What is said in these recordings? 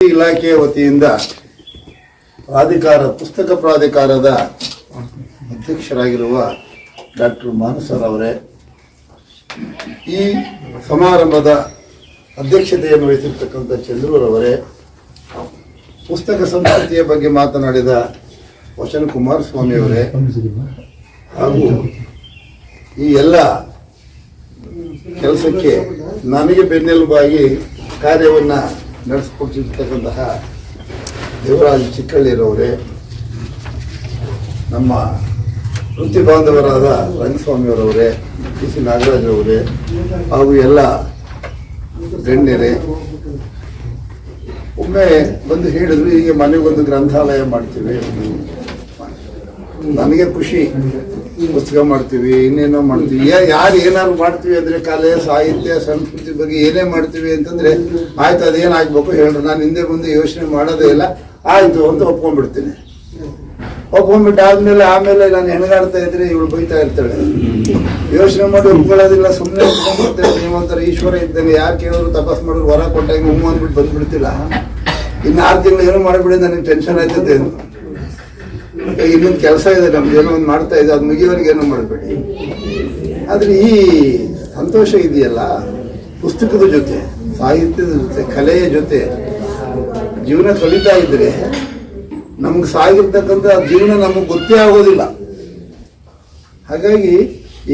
ಇಲಾಖೆಯ ವತಿಯಿಂದ ಪುಸ್ತಕ ಪ್ರಾಧಿಕಾರದ ಅಧ್ಯಕ್ಷರಾಗಿರುವ ಡಾಕ್ಟರ್ ಮಾನಸರವರೇ, ಈ ಸಮಾರಂಭದ ಅಧ್ಯಕ್ಷತೆಯನ್ನು ವಹಿಸಿರ್ತಕ್ಕಂಥ ಚಂದ್ರೂರವರೇ, ಪುಸ್ತಕ ಸಂಸ್ಕೃತಿಯ ಬಗ್ಗೆ ಮಾತನಾಡಿದ ವಚನ ಕುಮಾರಸ್ವಾಮಿ ಅವರೇ, ಹಾಗೂ ಈ ಎಲ್ಲ ಕೆಲಸಕ್ಕೆ ನನಗೆ ಬೆನ್ನೆಲುಬಾಗಿ ಕಾರ್ಯವನ್ನು ನಡೆಸಿಕೊಟ್ಟಿರ್ತಕ್ಕಂತಹ ದೇವರಾಜ ಚಿಕ್ಕಳ್ಳಿರವರೇ, ನಮ್ಮ ವೃತ್ತಿ ಬಾಂಧವರಾದ ರಂಗಸ್ವಾಮಿಯವರವರೇ, ಟಿ ಸಿ ನಾಗರಾಜರವರೇ, ಹಾಗೂ ಎಲ್ಲ ಗಣ್ಯರೇ, ಒಮ್ಮೆ ಬಂದು ಹೇಳಿದ್ರು ಹೀಗೆ ಮನೆಗೊಂದು ಗ್ರಂಥಾಲಯ ಮಾಡ್ತೀವಿ. ನನಗೆ ಖುಷಿ, ಪುಸ್ತಕ ಮಾಡ್ತೀವಿ, ಇನ್ನೇನೋ ಮಾಡ್ತೀವಿ, ಯಾರು ಏನಾದ್ರು ಮಾಡ್ತೀವಿ ಅಂದರೆ ಕಲೆ ಸಾಹಿತ್ಯ ಸಂಸ್ಕೃತಿ ಬಗ್ಗೆ ಏನೇ ಮಾಡ್ತೀವಿ ಅಂತಂದರೆ ಆಯ್ತು ಅದೇನಾಗಬೇಕು ಹೇಳ್ರು, ನಾನು ಹಿಂದೆ ಮುಂದೆ ಯೋಚನೆ ಮಾಡೋದೇ ಇಲ್ಲ, ಆಯಿತು ಅಂತ ಒಪ್ಕೊಂಡ್ಬಿಡ್ತೀನಿ. ಒಪ್ಕೊಂಡ್ಬಿಟ್ಟು ಆಮೇಲೆ ನಾನು ಹೆಣಗಾಡ್ತಾ ಇದ್ರೆ ಇವಳು ಬೈತಾ ಇರ್ತಾಳೆ, ಯೋಚನೆ ಮಾಡಿ ಒಪ್ಕೊಳ್ಳೋದಿಲ್ಲ, ಸುಮ್ಮನೆ ಒಪ್ಕೊಂಡ್ಬಿಡ್ತೇನೆ. ನೀವೊಂಥರ ಈಶ್ವರ ಇದ್ದಾನೆ, ಯಾರು ಕೇಳಿದ್ರು ತಪಾಸ್ ಮಾಡಿದ್ರು ವರ ಕೊಟ್ಟಾಗ ಹೂವು ಅಂದ್ಬಿಟ್ಟು ಬಂದ್ಬಿಡ್ತಿಲ್ಲ. ಇನ್ನು 6 ತಿಂಗಳು ಏನೋ ಮಾಡಿಬಿಡಿ, ನನಗೆ ಟೆನ್ಷನ್ ಆಯ್ತದೆ, ಇನ್ನೊಂದು ಕೆಲಸ ಇದೆ ನಮ್ದು, ಏನೋ ಒಂದು ಮಾಡ್ತಾ ಇದೆ, ಅದು ಮುಗಿಯೋರಿಗೆ ಏನೋ ಮಾಡಬೇಡಿ. ಆದರೆ ಈ ಸಂತೋಷ ಇದೆಯಲ್ಲ, ಪುಸ್ತಕದ ಜೊತೆ ಸಾಹಿತ್ಯದ ಜೊತೆ ಕಲೆಯ ಜೊತೆ ಜೀವನ ಕಳೀತಾ ಇದ್ರೆ ನಮ್ಗೆ ಸಾಗಿರ್ತಕ್ಕಂಥ ಜೀವನ ನಮಗೆ ಗೊತ್ತೇ ಆಗೋದಿಲ್ಲ. ಹಾಗಾಗಿ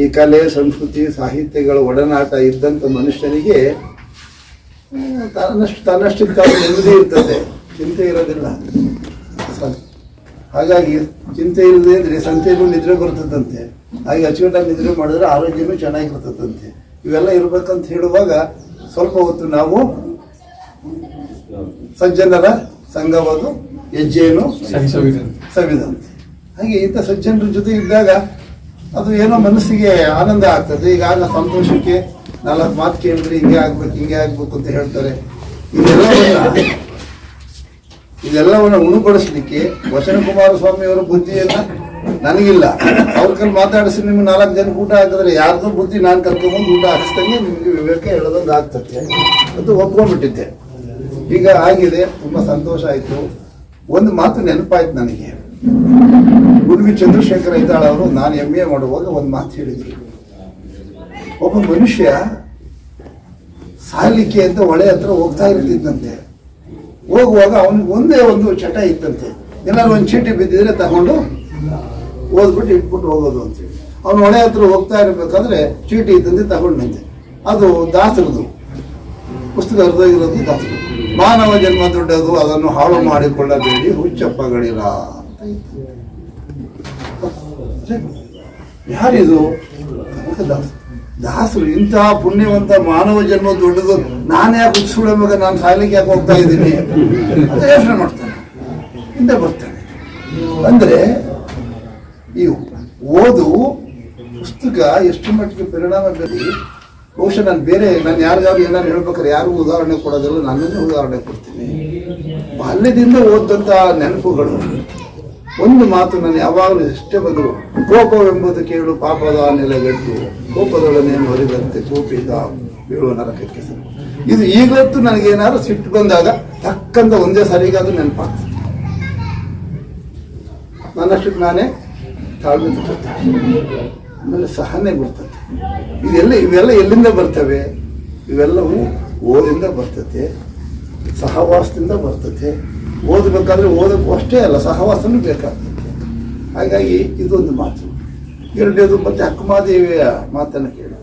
ಈ ಕಲೆ ಸಂಸ್ಕೃತಿ ಸಾಹಿತ್ಯಗಳ ಒಡನಾಟ ಇದ್ದಂಥ ಮನುಷ್ಯನಿಗೆ ತನ್ನಷ್ಟಕ್ಕೆ ತಾನು ನೆಮ್ಮದಿ ಇರ್ತದೆ, ಚಿಂತೆ ಇರೋದಿಲ್ಲ. ಹಾಗಾಗಿ ಚಿಂತೆ ಇಲ್ಲದೆ ಇದ್ರೆ ಸಂತೆಗೂ ನಿದ್ರೆ ಬರ್ತದಂತೆ, ಹಾಗೆ ಅಚ್ಚುಕಟ್ಟಾಗಿ ನಿದ್ರೆ ಮಾಡಿದ್ರೆ ಆರೋಗ್ಯನೂ ಚೆನ್ನಾಗಿರ್ತದಂತೆ. ಇವೆಲ್ಲ ಇರ್ಬೇಕಂತ ಹೇಳುವಾಗ ಸ್ವಲ್ಪ ಹೊತ್ತು ನಾವು ಸಜ್ಜನರ ಸಂಘವಾದ ಹೆಜ್ಜೆಯನ್ನು ಸವಿದಂತೆ. ಹಾಗೆ ಇಂಥ ಸಜ್ಜನರ ಜೊತೆ ಇದ್ದಾಗ ಅದು ಏನೋ ಮನಸ್ಸಿಗೆ ಆನಂದ ಆಗ್ತದೆ. ಈಗ ಸಂತೋಷಕ್ಕೆ 4 ಮಾತು ಕೇಳಿದ್ರೆ ಹಿಂಗೆ ಆಗ್ಬೇಕು ಅಂತ ಹೇಳ್ತಾರೆ. ಇದೆಲ್ಲವನ್ನ ಉಣುಪಡಿಸ್ಲಿಕ್ಕೆ ವಚನ ಕುಮಾರಸ್ವಾಮಿ ಅವರ ಬುದ್ಧಿಯನ್ನ ನನಗಿಲ್ಲ, ಅವ್ರ ಕೈಲಿ ಮಾತಾಡಿಸಿ ನಿಮ್ಗೆ 4 ಜನಕ್ಕೆ ಊಟ ಹಾಕಿದ್ರೆ ಯಾರ್ದು ಬುದ್ಧಿ ನಾನು ಕರ್ಕೊಂಡ್ಬಂದು ಊಟ ಹಾಕಿಸ್ದಂಗೆ ನಿಮ್ಗೆ ವಿವೇಕ ಹೇಳೋದೊಂದು ಆಗ್ತದೆ ಅಂತ ಒಪ್ಕೊಂಡ್ಬಿಟ್ಟಿದ್ದೆ. ಈಗ ಆಗಿದೆ, ತುಂಬ ಸಂತೋಷ ಆಯಿತು. ಒಂದು ಮಾತು ನೆನಪಾಯ್ತು ನನಗೆ. ಗುರುವಿ ಚಂದ್ರಶೇಖರ ಐತಾಳ್ ಅವರು ನಾನು MA ಮಾಡುವಾಗ ಒಂದು ಮಾತು ಹೇಳಿದ್ರು. ಒಬ್ಬ ಮನುಷ್ಯ ಸಾಯಲಿಕ್ಕೆ ಅಂತ ಹೊಳೆ ಹತ್ರ ಹೋಗ್ತಾ ಇರ್ತಿದ್ದಂತೆ. ಹೋಗುವಾಗ ಅವನಿಗೆ ಒಂದೇ ಒಂದು ಚಟ ಇತ್ತಂತೆ, ಏನಾದ್ರು ಒಂದು ಚೀಟಿ ಬಿದ್ದಿದ್ರೆ ತಗೊಂಡು ಓದ್ಬಿಟ್ಟು ಇಟ್ಬಿಟ್ಟು ಹೋಗೋದು ಅಂತೇಳಿ. ಅವನು ಹೊಳೆ ಹತ್ರ ಹೋಗ್ತಾ ಇರಬೇಕಾದ್ರೆ ಚೀಟಿ ಇದ್ದಂತೆ ತಗೊಂಡಂತೆ. ಅದು ದಾಸರದು ಪುಸ್ತಕ ಹರಿದೋಗಿರೋದು ದಾಸರು. ಮಾನವ ಜನ್ಮ ದೊಡ್ಡದು, ಅದನ್ನು ಹಾಳು ಮಾಡಿಕೊಳ್ಳಬೇಡಿ, ಹುಚ್ಚಪ್ಪಗಳಿರ ಅಂತ ಇತ್ತು. ಯಾರಿದು? ದಾಸರು. ಇಂತಹ ಪುಣ್ಯವಂತ ಮಾನವ ಜನ್ಮ ದೊಡ್ಡದು, ನಾನು ಯಾಕೆ ಹುಚ್ಚುಳ ಮಗ, ನಾನು ಸಾಯ್ಲಿಕ್ಕೆ ಯಾಕೆ ಹೋಗ್ತಾ ಇದ್ದೀನಿ ಅಂತ ಯೋಚನೆ ಮಾಡ್ತಾನೆ, ಹಿಂದೆ ಬರ್ತಾನೆ. ಅಂದರೆ ಈ ಓದು ಪುಸ್ತಕ ಎಷ್ಟು ಮಟ್ಟಿಗೆ ಪರಿಣಾಮ ಬೀರಿ. ಬಹುಶಃ ನಾನು ಯಾರಿಗಾದ್ರು ಏನಾದ್ರು ಹೇಳ್ಬೇಕಾದ್ರೆ ಯಾರು ಉದಾಹರಣೆ ಕೊಡೋದಿಲ್ಲ, ನನ್ನನ್ನೇ ಉದಾಹರಣೆ ಕೊಡ್ತೀನಿ. ಬಾಲ್ಯದಿಂದ ಓದಂಥ ನೆನಪುಗಳು. ಒಂದು ಮಾತು ನಾನು ಯಾವಾಗಲೂ ಎಷ್ಟೇ ಬಂದರು, ಕೋಪವೆಂಬುದು ಕೇಳು ಪಾಪದ ನೆಲೆಗಟ್ಟು, ಕೋಪದೊಡನೇನು ಹೊರಿದಂತೆ ಕೋಪಿದ ಬೀಳುವ ನರಕಕ್ಕೆ ಸರಿ. ಇದು ಈಗಲೂ ನನಗೇನಾದ್ರು ಸಿಟ್ಟು ಬಂದಾಗ ತಕ್ಕಂತ ಒಂದೇ ಸರಿಗಾದ್ರೂ ನೆನಪಾಗ್ತದೆ. ನನ್ನಷ್ಟಕ್ಕೆ ನಾನೇ ತಾಳ್ಮೆ ಬರ್ತದೆ, ಆಮೇಲೆ ಸಹನೆ ಬರ್ತದೆ. ಇವೆಲ್ಲ ಎಲ್ಲಿಂದ ಬರ್ತವೆ? ಇವೆಲ್ಲವೂ ಓದಿಂದ ಬರ್ತದೆ, ಸಹವಾಸದಿಂದ ಬರ್ತದೆ. ಓದಬೇಕಾದ್ರೆ ಓದಕ್ಕೂ ಅಷ್ಟೇ ಅಲ್ಲ, ಸಹವಾಸನೂ ಬೇಕಾಗ್ತದೆ. ಹಾಗಾಗಿ ಇದೊಂದು ಮಾತು. ಎರಡನೇದು ಮತ್ತೆ ಅಕ್ಕಮಾದೇವಿಯ ಮಾತನ್ನು ಕೇಳಿ,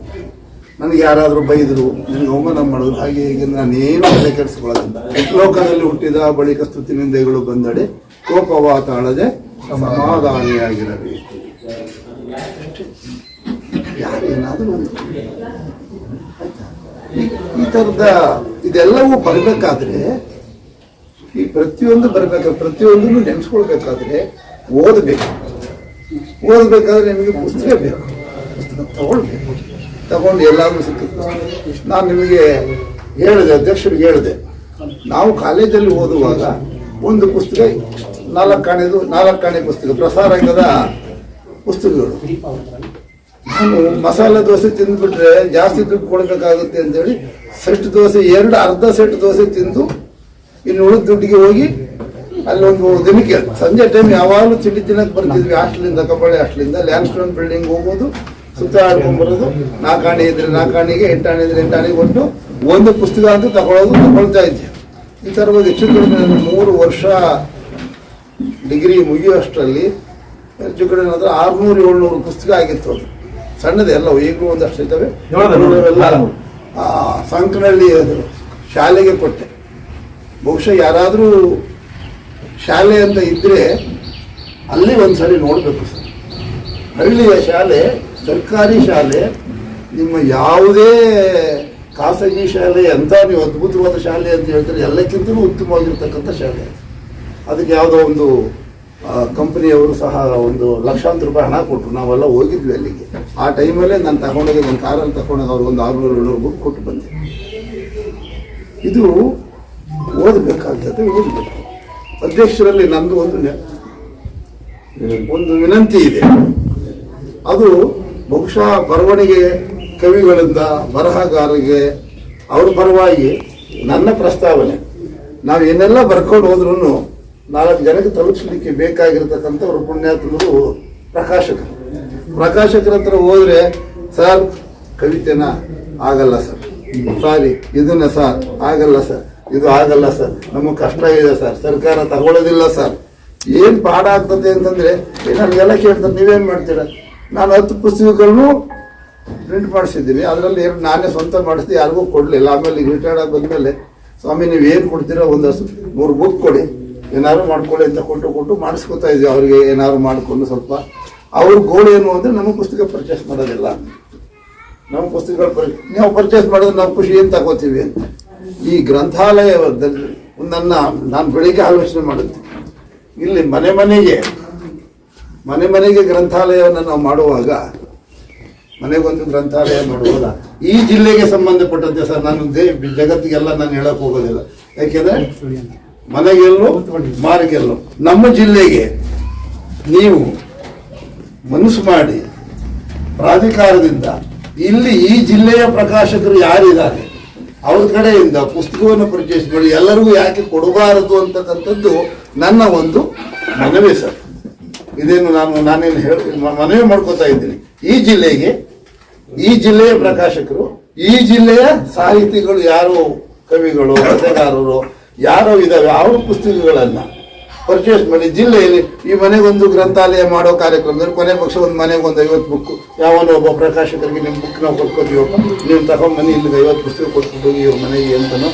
ನನಗೆ ಯಾರಾದರೂ ಬೈದರು, ನನಗೆ ಅವಮಾನ ಮಾಡಿದ್ರು, ಹಾಗೆ ಹೀಗೆ ನಾನೇನು ತಲೆ ಕೆಡಿಸ್ಕೊಳ್ಳೋದಿಲ್ಲ. ಲೋಕದಲ್ಲಿ ಹುಟ್ಟಿದ ಬಳಿಕ ಸ್ತುತಿ ನಿಂದೆಗಳು ಬಂದಡೆ ಕೋಪವ ತಾಳದೆ ಸಮಾಧಾನಿಯಾಗಿರಬೇಕು. ಯಾರೇನಾದರೂ ಒಂದು ಈ ಥರದ ಇದೆಲ್ಲವೂ ಬರಬೇಕಾದ್ರೆ, ಈ ಪ್ರತಿಯೊಂದನ್ನು ನೆನೆಸ್ಕೊಳ್ಬೇಕಾದ್ರೆ ಓದಬೇಕಾದ್ರೆ ನಿಮಗೆ ಪುಸ್ತಕ ಬೇಕು, ಪುಸ್ತಕ ತಗೊಂಡು ಎಲ್ಲಾದರೂ ಸಿಕ್ಕುತ್ತೆ. ನಾನು ನಿಮಗೆ ಹೇಳಿದೆ, ಅಧ್ಯಕ್ಷರಿಗೆ ಹೇಳಿದೆ, ನಾವು ಕಾಲೇಜಲ್ಲಿ ಓದುವಾಗ ಒಂದು ಪುಸ್ತಕ 4 ಆಣೆ ಪುಸ್ತಕ, ಪ್ರಸಾರಾಂಗದ ಪುಸ್ತಕಗಳು. ನಾನು ಮಸಾಲೆ ದೋಸೆ ತಿಂದುಬಿಟ್ರೆ ಜಾಸ್ತಿ ದುಡ್ಡು ಕೊಡಬೇಕಾಗುತ್ತೆ ಅಂತೇಳಿ ಸೆಟ್ ದೋಸೆ, 2 ಅರ್ಧ ಸೆಟ್ ದೋಸೆ ತಿಂದು ಇನ್ನು ಉಳಿದ ದುಡ್ಡಿಗೆ ಹೋಗಿ ಅಲ್ಲೊಂದು ದಿನಕ್ಕೆ ಸಂಜೆ ಟೈಮ್ ಯಾವಾಗಲೂ ತಿಂಡಿ ತಿನ್ನಕ್ಕೆ ಬರ್ತಿದ್ವಿ. ಹಾಸ್ಟೆಲಿಂದ ಕಬ್ಬಳ್ಳಿ ಹಾಸ್ಟೆಲಿಂದ ಲ್ಯಾಂಡ್ ಸ್ಟೋನ್ ಬಿಲ್ಡಿಂಗ್ ಹೋಗೋದು, ಸುತ್ತಾಡ್ಕೊಂಡ್ಬರೋದು. 4 ಆಣೆ ಇದ್ರೆ 4 ಆಣೆಗೆ, 8 ಆಣೆ ಇದ್ರೆ 8 ಆಣೆಗೆ ಕೊಟ್ಟು ಒಂದು ಪುಸ್ತಕ ಅಂತ ತಗೊಳ್ತಾ ಇದ್ದೆ. ಈ ಥರವಾಗಿ ಹೆಚ್ಚು ಕಡಿಮೆ 3 ವರ್ಷ ಡಿಗ್ರಿ ಮುಗಿಯುವಷ್ಟರಲ್ಲಿ ಹೆಚ್ಚು ಕಡಿಮೆ 600-700 ಪುಸ್ತಕ ಆಗಿತ್ತು. ಅದು ಸಣ್ಣದೇ ಎಲ್ಲ, ಈಗಲೂ ಒಂದಷ್ಟು ಇದ್ದಾವೆ. ಎಲ್ಲ ಸಂಕನಹಳ್ಳಿ ಶಾಲೆಗೆ ಕೊಟ್ಟೆ. ಬಹುಶಃ ಯಾರಾದರೂ ಶಾಲೆ ಅಂತ ಇದ್ದರೆ ಅಲ್ಲಿ ಒಂದ್ಸರಿ ನೋಡಬೇಕು ಸರ್. ಹಳ್ಳಿಯ ಶಾಲೆ, ಸರ್ಕಾರಿ ಶಾಲೆ, ನಿಮ್ಮ ಯಾವುದೇ ಖಾಸಗಿ ಶಾಲೆ ಅಂತ ನೀವು ಅದ್ಭುತವಾದ ಶಾಲೆ ಅಂತ ಹೇಳ್ತಾರೆ, ಎಲ್ಲಕ್ಕಿಂತಲೂ ಉತ್ತಮವಾಗಿರ್ತಕ್ಕಂಥ ಶಾಲೆ. ಅದಕ್ಕೆ ಯಾವುದೋ ಒಂದು ಕಂಪನಿಯವರು ಸಹ ಒಂದು ಲಕ್ಷಾಂತರ ರೂಪಾಯಿ ಹಣ ಕೊಟ್ಟರು. ನಾವೆಲ್ಲ ಹೋಗಿದ್ವಿ ಅಲ್ಲಿಗೆ. ಆ ಟೈಮಲ್ಲೇ ನಾನು ತಗೊಂಡೋಗಿ ನನ್ನ ಕಾರಲ್ಲಿ ತಗೊಂಡೋಗಿ ಅವ್ರಿಗೆ ಒಂದು 600-700 ಬುಕ್ ಕೊಟ್ಟು ಬಂದೆ. ಇದು ಓದಬೇಕಾಗ್ತದೆ, ಓದಬೇಕು. ಅಧ್ಯಕ್ಷರಲ್ಲಿ ನಂದು ಒಂದು ವಿನಂತಿ ಇದೆ. ಅದು ಬಹುಶಃ ಬರವಣಿಗೆ ಕವಿಗಳಿಂದ ಬರಹಗಾರರಿಗೆ ಅವ್ರ ಪರವಾಗಿ ನನ್ನ ಪ್ರಸ್ತಾವನೆ. ನಾವು ಏನೆಲ್ಲ ಬರ್ಕೊಂಡು ಹೋದ್ರೂ 4 ಜನಕ್ಕೆ ತಲುಪಿಸಲಿಕ್ಕೆ ಬೇಕಾಗಿರ್ತಕ್ಕಂಥವ್ರು ಪುಣ್ಯಾತ್ಮರು ಪ್ರಕಾಶಕರ ಹತ್ರ ಹೋದ್ರೆ, ಸರ್ ಕವಿತೆನ ಆಗಲ್ಲ ಸರ್, ಸಾರಿ ಇದನ್ನ ಸರ್ ಆಗಲ್ಲ ಸರ್, ಇದು ಆಗಲ್ಲ ಸರ್, ನಮಗೆ ಕಷ್ಟ ಇದೆ ಸರ್, ಸರ್ಕಾರ ತಗೊಳ್ಳೋದಿಲ್ಲ ಸರ್, ಏನು ಪಾಠ ಆಗ್ತದೆ ಅಂತಂದ್ರೆ ನನಗೆಲ್ಲ ಕೇಳ್ತಾರೆ, ನೀವೇನು ಮಾಡ್ತೀರಾ? ನಾನು 10 ಪುಸ್ತಕಗಳನ್ನು ಪ್ರಿಂಟ್ ಮಾಡಿಸಿದ್ದೀನಿ. ಅದರಲ್ಲಿ 2 ನಾನೇ ಸ್ವಂತ ಮಾಡಿಸಿದೆ, ಯಾರಿಗೂ ಕೊಡಲಿಲ್ಲ. ಆಮೇಲೆ ಈಗ ರಿಟೈರ್ಡ್ ಆಗಿ ಬಂದಮೇಲೆ, ಸ್ವಾಮಿ ನೀವು ಏನು ಕೊಡ್ತೀರಾ, ಒಂದು 3 ಬುಕ್ ಕೊಡಿ, ಏನಾದ್ರು ಮಾಡ್ಕೊಳ್ಳಿ ಅಂತ ಕೊಟ್ಟು ಮಾಡಿಸ್ಕೊತಾ ಇದ್ವಿ. ಅವ್ರಿಗೆ ಏನಾದ್ರು ಮಾಡಿಕೊಂಡು ಸ್ವಲ್ಪ ಅವ್ರ ಗೋಳು ಏನು ಅಂದರೆ ನಮ್ಮ ಪುಸ್ತಕ ಪರ್ಚೇಸ್ ಮಾಡೋದಿಲ್ಲ. ನಮ್ಮ ಪುಸ್ತಕಗಳು ನೀವು ಪರ್ಚೇಸ್ ಮಾಡಿದ್ರೆ ನಾವು ಖುಷಿ ಏನು ತಗೋತೀವಿ ಅಂತ. ಈ ಗ್ರಂಥಾಲಯದಲ್ಲಿ ನಾನು ಬೆಳಿಗ್ಗೆ ಆಲೋಚನೆ ಮಾಡುತ್ತೆ, ಇಲ್ಲಿ ಮನೆ ಮನೆಗೆ ಗ್ರಂಥಾಲಯವನ್ನು ನಾವು ಮಾಡುವಾಗ, ಮನೆಗೊಂದು ಗ್ರಂಥಾಲಯ ಮಾಡುವಾಗ ಈ ಜಿಲ್ಲೆಗೆ ಸಂಬಂಧಪಟ್ಟಂತೆ ಸರ್, ನಾನು ಜಗತ್ತಿಗೆಲ್ಲ ನಾನು ಹೇಳಕ್ ಹೋಗೋದಿಲ್ಲ. ಯಾಕೆಂದ್ರೆ ಮನೆಗೆಲ್ಲೋ ಮಾರಿಗೆಲ್ಲೋ ನಮ್ಮ ಜಿಲ್ಲೆಗೆ ನೀವು ಮನಸ್ಸು ಮಾಡಿ ಪ್ರಾಧಿಕಾರದಿಂದ ಇಲ್ಲಿ ಈ ಜಿಲ್ಲೆಯ ಪ್ರಕಾಶಕರು ಯಾರಿದ್ದಾರೆ ಅವ್ರ ಕಡೆಯಿಂದ ಪುಸ್ತಕವನ್ನು ಪರ್ಚೇಸ್ ಮಾಡಿ ಎಲ್ಲರಿಗೂ ಯಾಕೆ ಕೊಡಬಾರದು ಅಂತಕ್ಕಂಥದ್ದು ನನ್ನ ಒಂದು ಮನವಿ ಸರ್. ಇದೇನು ನಾನೇನು ಮನವಿ ಮಾಡ್ಕೋತಾ ಇದ್ದೀನಿ. ಈ ಜಿಲ್ಲೆಗೆ, ಈ ಜಿಲ್ಲೆಯ ಪ್ರಕಾಶಕರು, ಈ ಜಿಲ್ಲೆಯ ಸಾಹಿತಿಗಳು ಯಾರು, ಕವಿಗಳು, ಕಥೆಗಾರರು ಯಾರೋ ಇದ್ದಾವೆ, ಅವ್ರ ಪುಸ್ತಕಗಳನ್ನು ಪರ್ಚೇಸ್ ಮಾಡಿ ಜಿಲ್ಲೆಯಲ್ಲಿ ಈ ಮನೆಗೊಂದು ಗ್ರಂಥಾಲಯ ಮಾಡೋ ಕಾರ್ಯಕ್ರಮದಲ್ಲಿ ಕೊನೆ ಪಕ್ಷ ಒಂದು ಮನೆಗೆ ಒಂದು 50 ಬುಕ್, ಯಾವನೋ ಒಬ್ಬ ಪ್ರಕಾಶಕರಿಗೆ ನಿಮ್ಮ ಬುಕ್ ನಾವು ಕೊಟ್ಕೋತೀವಪ್ಪ, ನೀವು ತಗೊಂಡ್ಬನ್ನಿ, ಇಲ್ಲಿಗೆ 50 ಪುಸ್ತಕ ಕೊಟ್ಬಿಟ್ಟು ಹೋಗಿ ಇವ್ರ ಮನೆಗೆ ಅಂತನೋ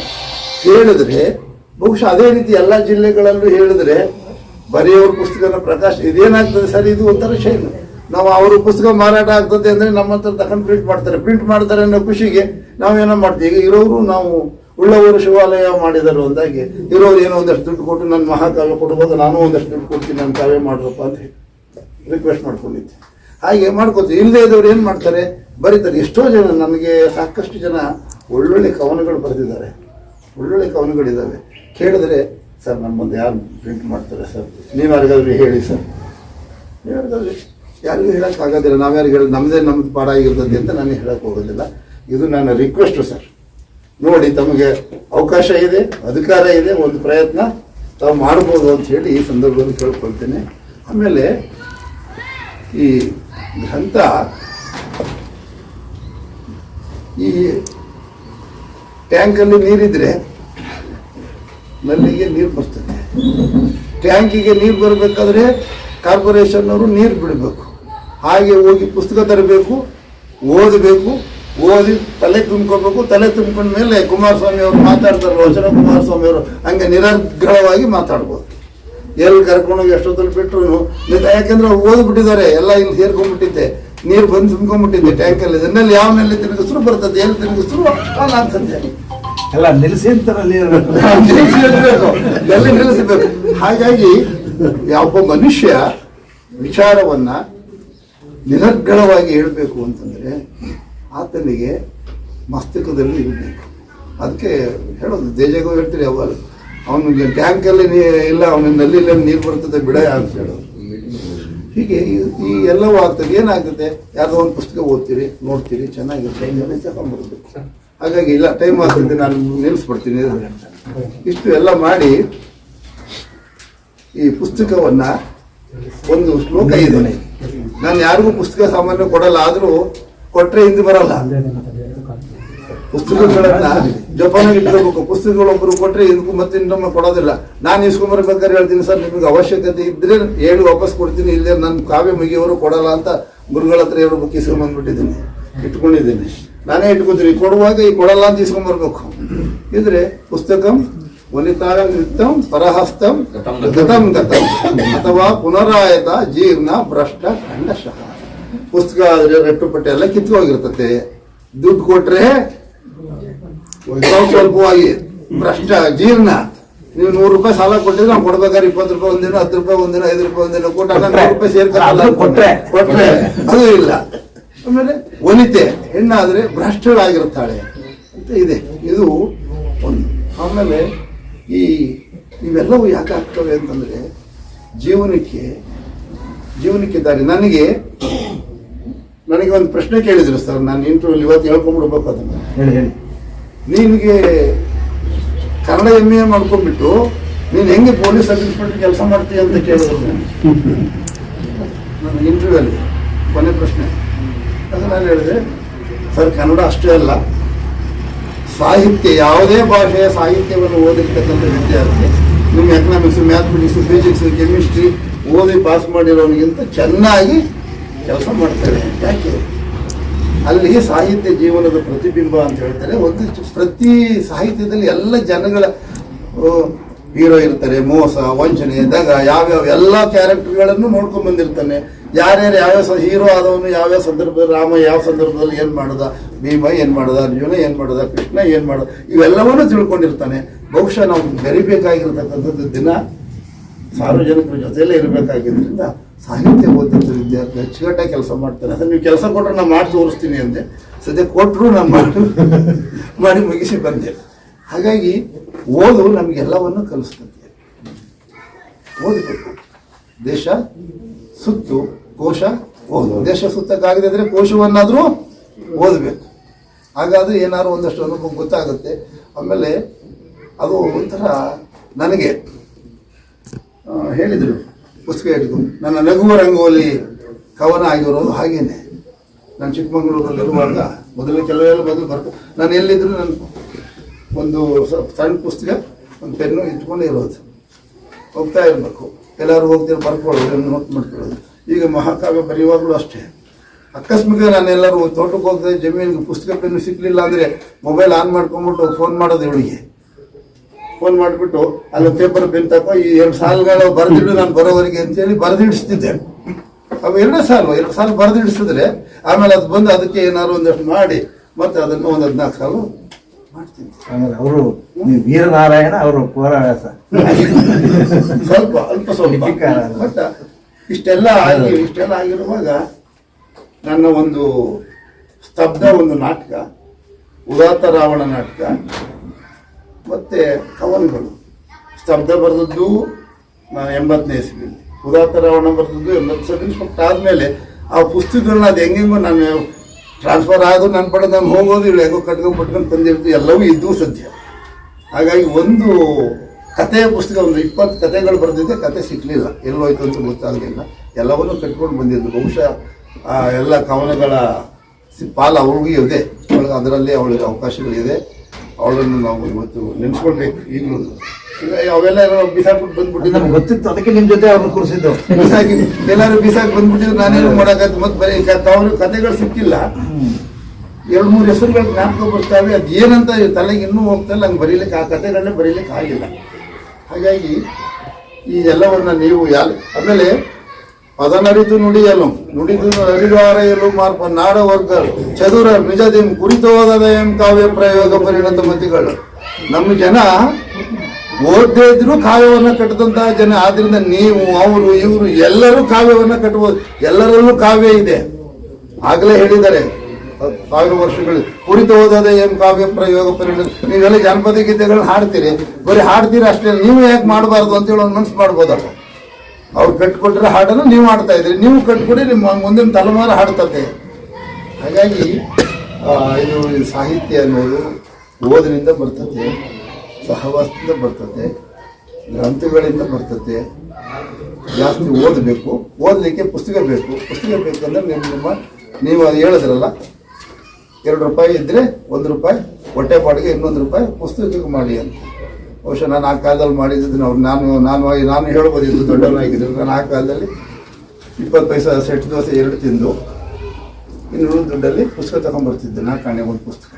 ಹೇಳಿದ್ರೆ, ಬಹುಶಃ ಅದೇ ರೀತಿ ಎಲ್ಲ ಜಿಲ್ಲೆಗಳಲ್ಲೂ ಹೇಳಿದ್ರೆ ಬರೆಯೋರ ಪುಸ್ತಕನ ಇದೇನಾಗ್ತದೆ ಸರ್, ಇದು ಒಂಥರ ಶೈಲಿ. ನಾವು ಅವ್ರ ಪುಸ್ತಕ ಮಾರಾಟ ಆಗ್ತದೆ ಅಂದರೆ ನಮ್ಮ ಹತ್ರ ತಗೊಂಡು ಪ್ರಿಂಟ್ ಮಾಡ್ತಾರೆ ಅನ್ನೋ ಖುಷಿಗೆ ನಾವೇನೋ ಮಾಡ್ತೀವಿ. ಈಗ ಇರೋರು ನಾವು ಉಳ್ಳವರು ಶಿವಾಲಯ ಮಾಡಿದರು ಅಂದಾಗಿ ಇರೋರು ಏನೋ ಒಂದಷ್ಟು ದುಡ್ಡು ಕೊಟ್ಟು ನನ್ನ ಮಹಾಕಾವ್ಯ ಕೊಡ್ಬೋದು, ನಾನು ಒಂದಷ್ಟು ದುಡ್ಡು ಕೊಡ್ತೀನಿ, ನನ್ನ ಕಾವ್ಯ ಮಾಡ್ರಪ್ಪ ಅಂತ ರಿಕ್ವೆಸ್ಟ್ ಮಾಡ್ಕೊಂಡಿದ್ದೆ. ಹಾಗೆ ಮಾಡ್ಕೋತೀವಿ. ಇಲ್ಲದೇ ಇದ್ದವ್ರು ಏನು ಮಾಡ್ತಾರೆ, ಬರೀತಾರೆ. ಎಷ್ಟೋ ಜನ, ನನಗೆ ಸಾಕಷ್ಟು ಜನ ಒಳ್ಳೊಳ್ಳೆ ಕವನಗಳು ಬರೆದಿದ್ದಾರೆ, ಒಳ್ಳೊಳ್ಳೆ ಕವನಗಳಿದ್ದಾವೆ. ಕೇಳಿದ್ರೆ, ಸರ್ ನಮ್ಮ ಮುಂದೆ ಯಾರು ಪ್ರಿಂಟ್ ಮಾಡ್ತಾರೆ ಸರ್, ನೀವು ಯಾರಿಗಾದ್ರೂ ಹೇಳಿ ಸರ್. ಯಾರಿಗೂ ಹೇಳೋಕ್ಕಾಗೋದಿಲ್ಲ, ನಾವ್ಯಾರಿಗೆ ಹೇಳಿ ನಮ್ಮದು ಪಾಠ ಆಗಿರ್ತದೆ ಅಂತ ನಾನು ಹೇಳೋಕೆ ಹೋಗೋದಿಲ್ಲ. ಇದು ನನ್ನ ರಿಕ್ವೆಸ್ಟು ಸರ್. ನೋಡಿ, ತಮಗೆ ಅವಕಾಶ ಇದೆ, ಅಧಿಕಾರ ಇದೆ, ಒಂದು ಪ್ರಯತ್ನ ತಾವು ಮಾಡ್ಬೋದು ಅಂತ ಹೇಳಿ ಈ ಸಂದರ್ಭದಲ್ಲಿ ಕೇಳ್ಕೊಳ್ತೇನೆ. ಆಮೇಲೆ ಈ ಗ್ರಂಥ, ಈ ಟ್ಯಾಂಕಲ್ಲಿ ನೀರಿದ್ರೆ ನಲ್ಲಿಗೆ ನೀರು ಬರ್ತದೆ. ಟ್ಯಾಂಕಿಗೆ ನೀರು ಬರಬೇಕಾದ್ರೆ ಕಾರ್ಪೊರೇಷನ್ ಅವರು ನೀರು ಬಿಡಬೇಕು. ಹಾಗೆ ಹೋಗಿ ಪುಸ್ತಕ ತರಬೇಕು, ಓದಬೇಕು, ಓದಿ ತಲೆ ತುಂಬ್ಕೋಬೇಕು. ತಲೆ ತುಂಬ್ಕೊಂಡ ಮೇಲೆ ಕುಮಾರಸ್ವಾಮಿ ಅವರು ಮಾತಾಡ್ತಾರಲ್ಲ, ವಚನ ಕುಮಾರಸ್ವಾಮಿ ಅವರು ಹಂಗೆ ನಿರರ್ಗಳವಾಗಿ ಮಾತಾಡ್ಬೋದು. ಎಲ್ಲಿ ಕರ್ಕೊಂಡೋಗಿ ಎಷ್ಟೊತ್ತಲ್ಲಿ ಬಿಟ್ಟರು, ಯಾಕೆಂದ್ರೆ ಅವ್ರು ಓದ್ಬಿಟ್ಟಿದ್ದಾರೆ, ಎಲ್ಲ ಇಲ್ಲಿ ಸೇರ್ಕೊಂಡ್ಬಿಟ್ಟಿದ್ದೆ, ನೀರು ಬಂದು ತುಂಬ್ಕೊಂಡ್ಬಿಟ್ಟಿದ್ದೆ ಟ್ಯಾಂಕಲ್ಲಿ. ಇದನ್ನಲ್ಲಿ ಯಾವ ನೆಲೆ ತಿರುಗಿಸ್ರು ಬರ್ತದೆ, ಎಲ್ಲಿ ತಿರುಗಿಸ್ರು ಅನ್ಸುತ್ತೆ ಎಲ್ಲ ನಿಲ್ಲಿಸಿ ಅಂತಾರಲ್ಲಿ ಎಲ್ಲಿ ನಿಲ್ಲಿಸಬೇಕು. ಹಾಗಾಗಿ ಒಬ್ಬ ಮನುಷ್ಯ ವಿಚಾರವನ್ನ ನಿರರ್ಗಳವಾಗಿ ಹೇಳಬೇಕು ಅಂತಂದ್ರೆ ಆತನಿಗೆ ಮಸ್ತಕದಲ್ಲಿ ಇರಬೇಕು. ಅದಕ್ಕೆ ಹೇಳೋದು, ದೇಜಗೂ ಹೇಳ್ತೀರಿ ಯಾವಾಗ, ಅವನಿಗೆ ಟ್ಯಾಂಕಲ್ಲಿ ಇಲ್ಲ, ಅವನ ನಲ್ಲಿಲ್ಲ ನೀರು ಬರ್ತದೆ ಬಿಡ ಅಂತ ಹೇಳೋದು. ಹೀಗೆ ಈ ಎಲ್ಲವೂ ಆಗ್ತದೆ. ಏನಾಗ್ತದೆ, ಯಾವುದೋ ಒಂದು ಪುಸ್ತಕ ಓದ್ತೀರಿ, ನೋಡ್ತೀರಿ, ಚೆನ್ನಾಗಿರುತ್ತೆ, ತಗೊಂಡ್ಬರ್ಬೇಕು. ಹಾಗಾಗಿ ಇಲ್ಲ, ಟೈಮ್ ಆಗ್ತದೆ, ನಾನು ನಿಲ್ಲಿಸ್ಬಿಡ್ತೀನಿ. ಇಷ್ಟು ಎಲ್ಲ ಮಾಡಿ ಈ ಪುಸ್ತಕವನ್ನ ಒಂದು ಶ್ಲೋಕ ಇದೆ. ನಾನು ಯಾರಿಗೂ ಪುಸ್ತಕ ಸಾಮಾನ್ಯ ಕೊಡಲ್ಲ, ಆದ್ರೂ ಕೊಟ್ರೆ ಹಿಂದೆ ಬರಲ್ಲ. ಪುಸ್ತಕಗಳನ್ನ ಜೋಪಾನಾಗಿ ಇಟ್ಕೋಬೇಕು. ಪುಸ್ತಕಗಳು ಒಬ್ರು ಕೊಟ್ರೆ ಇದಕ್ಕೂ ಮತ್ತೆ ಇನ್ನೊಮ್ಮೆ ಕೊಡೋದಿಲ್ಲ. ನಾನು ಇಸ್ಕೊಂಬರ್ಬೇಕಾದ್ರೆ ಹೇಳ್ತೀನಿ, ಸರ್ ನಿಮಗೆ ಅವಶ್ಯಕತೆ ಇದ್ರೆ ಹೇಳಿ ವಾಪಸ್ ಕೊಡ್ತೀನಿ, ಇಲ್ಲೇ ನನ್ನ ಕಾವ್ಯ ಮುಗಿಯವರು ಕೊಡಲ್ಲ ಅಂತ ಗುರುಗಳ ಹತ್ರ 2 ಬುಕ್ ಇಸ್ಕೊಂಬಂದ್ಬಿಟ್ಟಿದ್ದೀನಿ, ಇಟ್ಕೊಂಡಿದ್ದೀನಿ. ನಾನೇ ಇಟ್ಕೊತೀನಿ, ಕೊಡುವಾಗ ಈ ಕೊಡಲ್ಲ ಅಂತ ಇಸ್ಕೊಂಬರ್ಬೇಕು. ಇದ್ರೆ ಪುಸ್ತಕಂ ವನಿತಾಂ ನಿತ್ಯಂ ಪರಹಸ್ತಂ ಗತಂ ಗತಂ ಅಥವಾ ಪುನರಾಯತ ಜೀರ್ಣ ಭ್ರಷ್ಟ ಖಂಡಶಃ. ಪುಸ್ತಕ ಆದ್ರೆ ರೆಟ್ಟುಪಟ್ಟೆ ಎಲ್ಲ ಕಿತ್ಕೋಗಿರ್ತತೆ. ದುಡ್ಡು ಕೊಟ್ರೆ ಸ್ವಲ್ಪವಾಗಿ ಭ್ರಷ್ಟ ಜೀರ್ಣ. ನೀವು 100 ರೂಪಾಯಿ ಸಾಲ ಕೊಟ್ಟಿದ್ರೆ ನಾವು ಕೊಡ್ಬೇಕಾದ್ರೆ 20 ರೂಪಾಯಿ ಒಂದಿನ, 10 ರೂಪಾಯಿ ಒಂದಿನ, 5 ರೂಪಾಯಿ ಒಂದಿನ ಕೊಟ್ಟು 100 ರೂಪಾಯಿ ಸೇರ್ಕಲ್ಲ ಕೊಟ್ರೆ ಅದು ಇಲ್ಲ. ಆಮೇಲೆ ವನಿತೆ ಹೆಣ್ಣಾದ್ರೆ ಭ್ರಷ್ಟಳಾಗಿರುತ್ತಾಳೆ ಅಂತ ಇದೆ. ಇದು ಒಂದು. ಆಮೇಲೆ ಇವೆಲ್ಲವೂ ಯಾಕೆ ಆಗ್ತವೆ ಅಂತಂದ್ರೆ ಜೀವನಕ್ಕೆ ದಾರಿ. ನನಗೆ ಒಂದು ಪ್ರಶ್ನೆ ಕೇಳಿದ್ರು ಸರ್, ನಾನು ಇಂಟರ್ವ್ಯೂ ಇವತ್ತು ಹೇಳ್ಕೊಂಡ್ಬಿಡ್ಬೇಕು ಅದನ್ನು. ಹೇಳಿ. ನಿನಗೆ ಕನ್ನಡ MA ಮಾಡ್ಕೊಂಡ್ಬಿಟ್ಟು ನೀನು ಹೆಂಗೆ ಪೊಲೀಸ್ ಸಬ್ ಇನ್ಸ್ಪೆಕ್ಟರ್ ಕೆಲಸ ಮಾಡ್ತೀಯ ಅಂತ ಕೇಳಿದ್ರು ನನ್ನ ಇಂಟರ್ವ್ಯೂ ಅಲ್ಲಿ. ಕೊನೆ ಪ್ರಶ್ನೆ ಅದು ನಾನು ಹೇಳಿದೆ, ಸರ್ ಕನ್ನಡ ಅಷ್ಟೇ ಅಲ್ಲ, ಸಾಹಿತ್ಯ ಯಾವುದೇ ಭಾಷೆಯ ಸಾಹಿತ್ಯವನ್ನು ಓದಿರ್ತಕ್ಕಂಥ ವಿದ್ಯಾರ್ಥಿ ನಿಮ್ಮ ಎಕನಾಮಿಕ್ಸ್, ಮ್ಯಾಥಮೆಟಿಕ್ಸ್, ಫಿಸಿಕ್ಸ್, ಕೆಮಿಸ್ಟ್ರಿ ಓದಿ ಪಾಸ್ ಮಾಡಿರೋನಿಗಿಂತ ಚೆನ್ನಾಗಿ ಕೆಲಸ ಮಾಡ್ತಾರೆ. ಯಾಕೆ? ಅಲ್ಲಿ ಸಾಹಿತ್ಯ ಜೀವನದ ಪ್ರತಿಬಿಂಬ ಅಂತ ಹೇಳ್ತಾರೆ. ಒಂದು ಪ್ರತಿ ಸಾಹಿತ್ಯದಲ್ಲಿ ಎಲ್ಲ ಜನಗಳ ಹೀರೋ ಇರ್ತಾರೆ, ಮೋಸ, ವಂಚನೆ, ದಗ, ಯಾವ್ಯಾವ ಎಲ್ಲ ಕ್ಯಾರೆಕ್ಟರ್ಗಳನ್ನು ನೋಡ್ಕೊಂಡ್ ಬಂದಿರ್ತಾನೆ. ಯಾರ್ಯಾರು ಯಾವ್ಯಾವ ಹೀರೋ ಆದವನು ಯಾವ್ಯಾವ ಸಂದರ್ಭದಲ್ಲಿ, ರಾಮ ಯಾವ ಸಂದರ್ಭದಲ್ಲಿ ಏನ್ ಮಾಡ್ದ, ಭೀಮ ಏನ್ ಮಾಡ್ದ, ಅರ್ಜುನ ಏನ್ ಮಾಡ್ದ, ಕೃಷ್ಣ ಏನ್ ಮಾಡ್ದ, ಇವೆಲ್ಲವನ್ನೂ ತಿಳ್ಕೊಂಡಿರ್ತಾನೆ. ಬಹುಶಃ ನಾವು ಬೆರಿಬೇಕಾಗಿರ್ತಕ್ಕಂಥದ್ದು ದಿನ ಸಾರ್ವಜನಿಕರ ಜೊತೆಯಲ್ಲೇ ಇರಬೇಕಾಗಿದ್ದರಿಂದ ಸಾಹಿತ್ಯ ಓದಿದಂಥ ವಿದ್ಯಾರ್ಥಿ ಅಚ್ಚುಕಟ್ಟಾಗಿ ಕೆಲಸ ಮಾಡ್ತಾನೆ. ಅದನ್ನು ನೀವು ಕೆಲಸ ಕೊಟ್ಟರೆ ನಾನು ಮಾಡಿ ತೋರಿಸ್ತೀನಿ ಅಂದೆ. ಸದ್ಯ ಕೊಟ್ಟರು ನಾನು ಮಾಡಿ ಮುಗಿಸಿ ಬಂದೆ. ಹಾಗಾಗಿ ಓದು ನಮಗೆಲ್ಲವನ್ನು ಕಲಿಸ್ತದೆ. ಓದಬೇಕು. ದೇಶ ಸುತ್ತು, ಕೋಶ ಓದು. ದೇಶ ಸುತ್ತಕ್ಕಾಗದಿದ್ರೆ ಕೋಶವನ್ನಾದರೂ ಓದಬೇಕು. ಹಾಗಾದ್ರೆ ಏನಾದ್ರು ಒಂದಷ್ಟು ಅನುಭವ ಗೊತ್ತಾಗುತ್ತೆ. ಆಮೇಲೆ ಅದು ಒಂಥರ ನನಗೆ ಹೇಳಿದರು, ಪುಸ್ತಕ ಹಿಡ್ಕೊಂಡು ನನ್ನ ನಗುವ ರಂಗೋಲಿ ಕವನ ಆಗಿರೋದು ಹಾಗೇನೆ. ನಾನು ಚಿಕ್ಕಮಗಳೂರಲ್ಲಿರುವಾಗ ಕೆಲವೆಲ್ಲ ಮೊದಲು ಬರ್ತು. ನಾನು ಎಲ್ಲಿದ್ರು ನಾನು ಒಂದು ಸಣ್ಣ ಪುಸ್ತಕ, ಒಂದು ಪೆನ್ನು ಇಟ್ಕೊಂಡು ಇರೋದು, ಹೋಗ್ತಾ ಇರಬೇಕು. ಎಲ್ಲರೂ ಹೋಗ್ತಿರೋ ಬರ್ಕೊಳ್ಳೋದು, ನೋಟ್ ಮಾಡ್ಕೊಳ್ಳೋದು. ಈಗ ಮಹಾಕಾವ್ಯ ಬರೆಯುವಾಗಲೂ ಅಷ್ಟೇ. ಅಕಸ್ಮಾತ್ ನಾನು ಎಲ್ಲರೂ ತೋಟಕ್ಕೆ ಹೋಗ್ತಾ ಜಮೀನಿಗೆ ಪುಸ್ತಕ ಪೆನ್ನು ಸಿಕ್ಕಲಿಲ್ಲ ಅಂದರೆ ಮೊಬೈಲ್ ಆನ್ ಮಾಡ್ಕೊಂಡ್ಬಿಟ್ಟು ಫೋನ್ ಮಾಡೋದು ಇವಳಿಗೆ. ಫೋನ್ ಮಾಡಿಬಿಟ್ಟು ಅಲ್ಲಿ ಪೇಪರ್ ಪೆನ್ ತಗೋ, ಈ 2 ಸಾಲುಗಳು ಬರೆದಿಡು ನಾನು ಬರೋವರೆಗೆ ಅಂತೇಳಿ ಬರೆದಿಡಿಸ್ತಿದ್ದೆ. ಅವು 2 ಸಾಲು ಬರೆದಿಡಿಸಿದ್ರೆ ಆಮೇಲೆ ಅದು ಬಂದು ಅದಕ್ಕೆ ಏನಾದ್ರು ಒಂದಷ್ಟು ಮಾಡಿ ಮತ್ತೆ ಅದನ್ನು ಒಂದು 14 ಸಾಲು ಮಾಡ್ತೀನಿ. ಆಮೇಲೆ ಅವರು ವೀರನಾರಾಯಣ ಅವರು ಪುರವ್ಯಾಸ ಸ್ವಲ್ಪ ಬಟ್ ಇಷ್ಟೆಲ್ಲ ಆಗಿರುವಾಗ ನನ್ನ ಒಂದು ಸ್ತಬ್ಧ ಒಂದು ನಾಟಕ, ಉದಾತ್ತ ರಾವಣ ನಾಟಕ, ಮತ್ತೆ ಕವನಗಳು. ಸ್ತಬ್ಧ ಬರೆದದ್ದು ನಾನು 80ನೇ ಇಸ್ವಿಯಲ್ಲಿ, ಉದಾತ್ತ ರಾವಣ ಬರೆದದ್ದು 80 ಸಬ್ ಇನ್ಸ್ಪೆಕ್ಟರ್ ಆದಮೇಲೆ ಆ ಪುಸ್ತಕಗಳನ್ನ ಅದು ಹೆಂಗೆಂಗೋ ನಾನು ಟ್ರಾನ್ಸ್ಫರ್ ಆದರೂ ನನ್ನ ಪಡೆ ನಾನು ಹೋಗೋದು, ಇಲ್ಲ ಹೆಂಗೋ ಕಟ್ಕೊಂಡು ತಂದಿರ್ತೀವಿ, ಎಲ್ಲವೂ ಇದ್ದವು ಸದ್ಯ. ಹಾಗಾಗಿ ಒಂದು ಕಥೆಯ ಪುಸ್ತಕ ಒಂದು 20 ಕಥೆಗಳು ಬರೆದಿದ್ದೆ, ಕತೆ ಸಿಕ್ಕಲಿಲ್ಲ, ಎಲ್ಲೋಯ್ತು ಅಂತ ಗೊತ್ತಾಗಲಿಲ್ಲ. ಎಲ್ಲವನ್ನೂ ಕಟ್ಕೊಂಡು ಬಂದಿದ್ದು. ಬಹುಶಃ ಎಲ್ಲ ಕವನಗಳ ಪಾಲು ಅವಳಿಗೆ ಇದೆ, ಅದರಲ್ಲಿ ಅವಳಿಗೆ ಅವಕಾಶಗಳಿದೆ. ಅವಳನ್ನು ನಾವು ಇವತ್ತು ನೆನೆಸ್ಕೊಳ್ಬೇಕು. ಈಗಲೂ ಅವೆಲ್ಲ ಬಿಸಾಕ್ಬಿಟ್ಟು ಬಂದ್ಬಿಟ್ಟಿದ್ದು ಗೊತ್ತಿತ್ತು, ಅದಕ್ಕೆ ನಿಮ್ಮ ಜೊತೆ ಅವ್ರನ್ನ ಕೂರಿಸಿದ್ದು. ಬಿಸಾಕಿ ಎಲ್ಲರೂ ಬಿಸಾಕಿ ಬಂದ್ಬಿಟ್ಟಿದ್ರು, ನಾನೇನು ಮಾಡೋಕ್ಕಾಯ್ತು. ಮತ್ತೆ ಬರೀ ಕಥೆಗಳು ಸಿಕ್ಕಿಲ್ಲ. 2-3 ಹೆಸರುಗಳು ಜ್ಞಾಪಕ ಬರ್ತಾವೆ. ಅದು ಏನಂತ ತಲೆಗೆ ಇನ್ನೂ ಹೋಗ್ತಾಯಿಲ್ಲ. ಹಂಗೆ ಬರೀಲಿಕ್ಕೆ, ಆ ಕಥೆಗಳನ್ನೇ ಬರೀಲಿಕ್ಕೆ ಆಗಿಲ್ಲ. ಹಾಗಾಗಿ ಈ ಎಲ್ಲವನ್ನ ನೀವು ಆಮೇಲೆ ಪದನರಿತು ನುಡಿಯಲು ನುಡಿದು ಅರಿಗಾರೆಯಲು ಮಾರ್ಪ ನಾಡವರ್ಗ ಚದುರ ನಿಜದಿಂ ಕುರಿತೋದಯಂ ಕಾವ್ಯ ಪ್ರಯೋಗ ಪರಿಣತ ಮತಿಗಳು. ನಮ್ಮ ಜನ ಓದ್ದೇ ಇದ್ರು ಕಾವ್ಯವನ್ನು ಕಟ್ಟದಂತಹ ಜನ. ಆದ್ರಿಂದ ನೀವು, ಅವರು, ಇವರು ಎಲ್ಲರೂ ಕಾವ್ಯವನ್ನು ಕಟ್ಟಬಹುದು. ಎಲ್ಲರಲ್ಲೂ ಕಾವ್ಯ ಇದೆ. ಆಗಲೇ ಹೇಳಿದ್ದಾರೆ 1000 ವರ್ಷಗಳು ಕುರಿತು ಓದೋದೇ ಕಾವ್ಯ ಪ್ರಯೋಗ ಪರಿಣತ. ನೀವೆಲ್ಲ ಜಾನಪದ ಗೀತೆಗಳನ್ನ ಹಾಡ್ತೀರಿ, ಬರೀ ಹಾಡ್ತೀರಿ ಅಷ್ಟೇ. ನೀವು ಯಾಕೆ ಮಾಡಬಾರ್ದು ಅಂತೇಳಿ ಒಂದು ಮನಸ್ಸು ಮಾಡ್ಬೋದಲ್ಲ. ಅವ್ರು ಕಟ್ಕೊಟ್ರೆ ಹಾಡನ್ನು ನೀವು ಹಾಡ್ತಾ ಇದ್ರಿ, ನೀವು ಕಟ್ಕೊಡಿ, ನಿಮ್ಮ ಮುಂದಿನ ತಲೆಮಾರು ಹಾಡ್ತದೆ. ಹಾಗಾಗಿ ಇದು ಸಾಹಿತ್ಯ ಅನ್ನೋದು ಓದಿನಿಂದ ಬರ್ತದೆ. ಸಹವಾಸದಿಂದ ಬರ್ತದೆ, ಗ್ರಂಥಗಳಿಂದ ಬರ್ತದೆ. ಜಾಸ್ತಿ ಓದಬೇಕು, ಓದಲಿಕ್ಕೆ ಪುಸ್ತಕ ಬೇಕು. ಪುಸ್ತಕ ಬೇಕಂದ್ರೆ ನೀವು ಅದು ಹೇಳಿದ್ರಲ್ಲ, 2 ರೂಪಾಯಿ ಇದ್ದರೆ 1 ರೂಪಾಯಿ ಹೊಟ್ಟೆ ಪಾಡಿಗೆ, 2 ರೂಪಾಯಿ ಪುಸ್ತಕಕ್ಕೆ ಮಾಡಿ ಅಂತ. ಬಹುಶಃ ನಾನು ಆ ಕಾಲದಲ್ಲಿ ಮಾಡಿದ್ದು ನಾನು ಹೇಳ್ಬೋದಿದ್ದು, ದೊಡ್ಡವನಾಗಿದ್ದು. ನಾನು ಆ ಕಾಲದಲ್ಲಿ 20 ಪೈಸೆ ಸೆಟ್ ದೋಸೆ 2 ತಿಂದು ಇನ್ನೂರು ದುಡ್ಡಲ್ಲಿ ಪುಸ್ತಕ ತಗೊಂಡ್ಬರ್ತಿದ್ದೆ, 4 ಆಣೆ ಒಂದು ಪುಸ್ತಕ.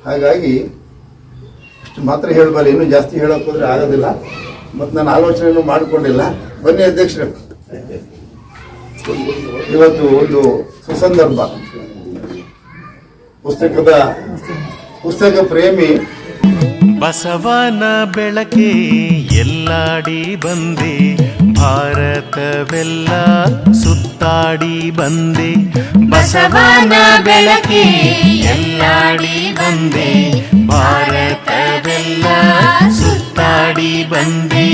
ಹಾಗಾಗಿ ಅಷ್ಟು ಮಾತ್ರ ಹೇಳಬಲ್ಲ, ಇನ್ನೂ ಜಾಸ್ತಿ ಹೇಳೋಕೆ ಹೋದರೆ ಆಗೋದಿಲ್ಲ. ಮತ್ತು ನಾನು ಆಲೋಚನೆಯನ್ನು ಮಾಡಿಕೊಂಡಿಲ್ಲ. ಬನ್ನಿ ಅಧ್ಯಕ್ಷರೇ, ಇವತ್ತು ಒಂದು ಸುಸಂದರ್ಭ. ಪುಸ್ತಕ ಪ್ರೇಮಿ ಬಸವನ ಬೆಳಕೆ ಎಲ್ಲಾಡಿ ಬಂದೆ, ಭಾರತವೆಲ್ಲ ಸುತ್ತಾಡಿ ಬಂದೆ. ಬಸವನ ಬೆಳಕೆ ಎಲ್ಲಾಡಿ ಬಂದೆ, ಭಾರತವೆಲ್ಲ ಸುತ್ತಾಡಿ ಬಂದೆ.